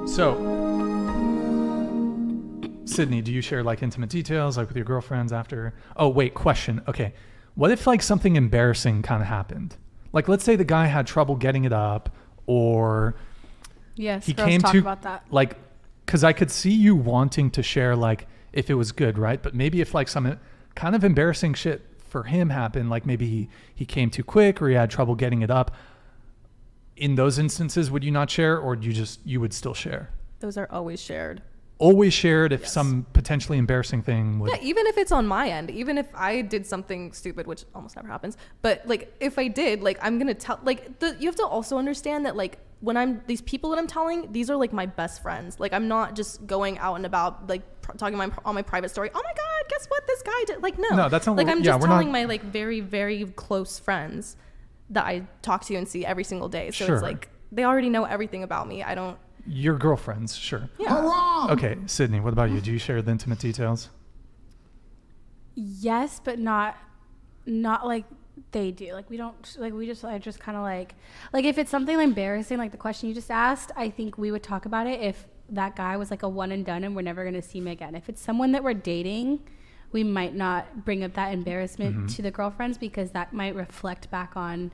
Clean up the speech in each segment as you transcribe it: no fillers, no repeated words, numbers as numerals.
So, Sydney, do you share like intimate details like with your girlfriends after? Oh, wait, question. Okay. What if like something embarrassing kind of happened? Like let's say the guy had trouble getting it up, or yes, he girls came talk to about that. like, cause I could see you wanting to share like if it was good, right? But maybe if like some kind of embarrassing shit for him happened, like maybe he came too quick or he had trouble getting it up. In those instances, would you not share, or you would still share? Those are always shared. Always shared if Yes. some potentially embarrassing thing would. Yeah, even if it's on my end, even if I did something stupid, which almost never happens, but like if I did, like I'm gonna tell. Like you have to also understand that like when these people that I'm telling, these are like my best friends. Like I'm not just going out and about like talking on my private story. Oh my God, guess what this guy did? Like no, that's not like I'm just we're telling not, my like very very close friends that I talk to and see every single day. So Sure. it's like they already know everything about me. I don't. your girlfriends, sure. Yeah. Okay, Sydney, what about you? Do you share the intimate details? Yes, but not like they do. Like we don't, like I just kind of like if it's something embarrassing, like the question you just asked, I think we would talk about it if that guy was like a one and done and we're never going to see him again. If it's someone that we're dating, we might not bring up that embarrassment to the girlfriends because that might reflect back on,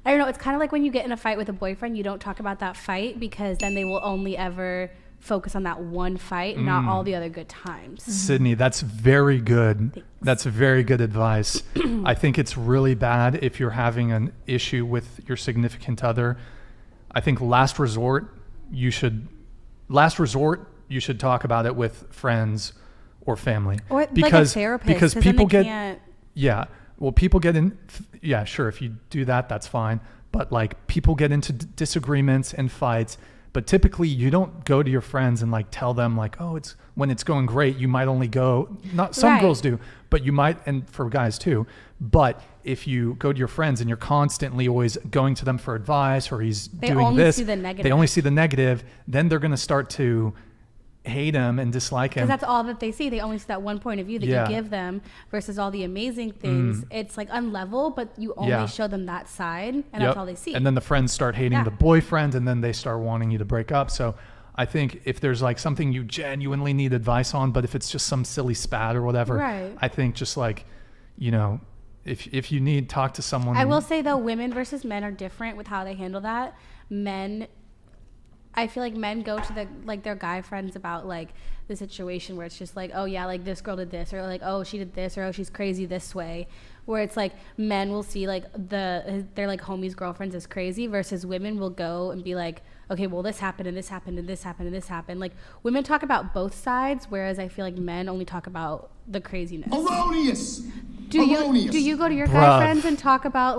I don't know. It's kind of like when you get in a fight with a boyfriend, you don't talk about that fight because then they will only ever focus on that one fight, not all the other good times. Sydney, that's very good. Thanks. That's very good advice. I think it's really bad if you're having an issue with your significant other. I think last resort, you should talk about it with friends or family. Or like a therapist. Because then people they get, can't. yeah, well, people get in, yeah, sure, if you do that, that's fine. But like people get into disagreements and fights. But typically you don't go to your friends and like tell them like, oh, it's when it's going great, you might only go, not some Right. girls do, but you might, and for guys too. But if you go to your friends and you're constantly always going to them for advice, or he's They doing only this, see the negative. they only see the negative, then they're going to start to hate him and dislike him. Because that's all that they see. They only see that one point of view that Yeah. you give them versus all the amazing things. It's like unlevel, but you only Yeah. show them that side, and Yep. that's all they see. And then the friends start hating Yeah. the boyfriend, and then they start wanting you to break up. So I think if there's like something you genuinely need advice on, but if it's just some silly spat or whatever, Right. I think just like, you know, if you need, talk to someone. I will say though, women versus men are different with how they handle that. I feel like men go to their guy friends about like the situation where it's just like, oh yeah, like this girl did this, or like, oh, she did this, or oh, she's crazy this way. Where it's like men will see like their like homies' girlfriends as crazy, versus women will go and be like, okay, well this happened and this happened and this happened and this happened. Like women talk about both sides, whereas I feel like men only talk about the craziness. Erroneous. Do you go to your Bruh. guy friends and talk about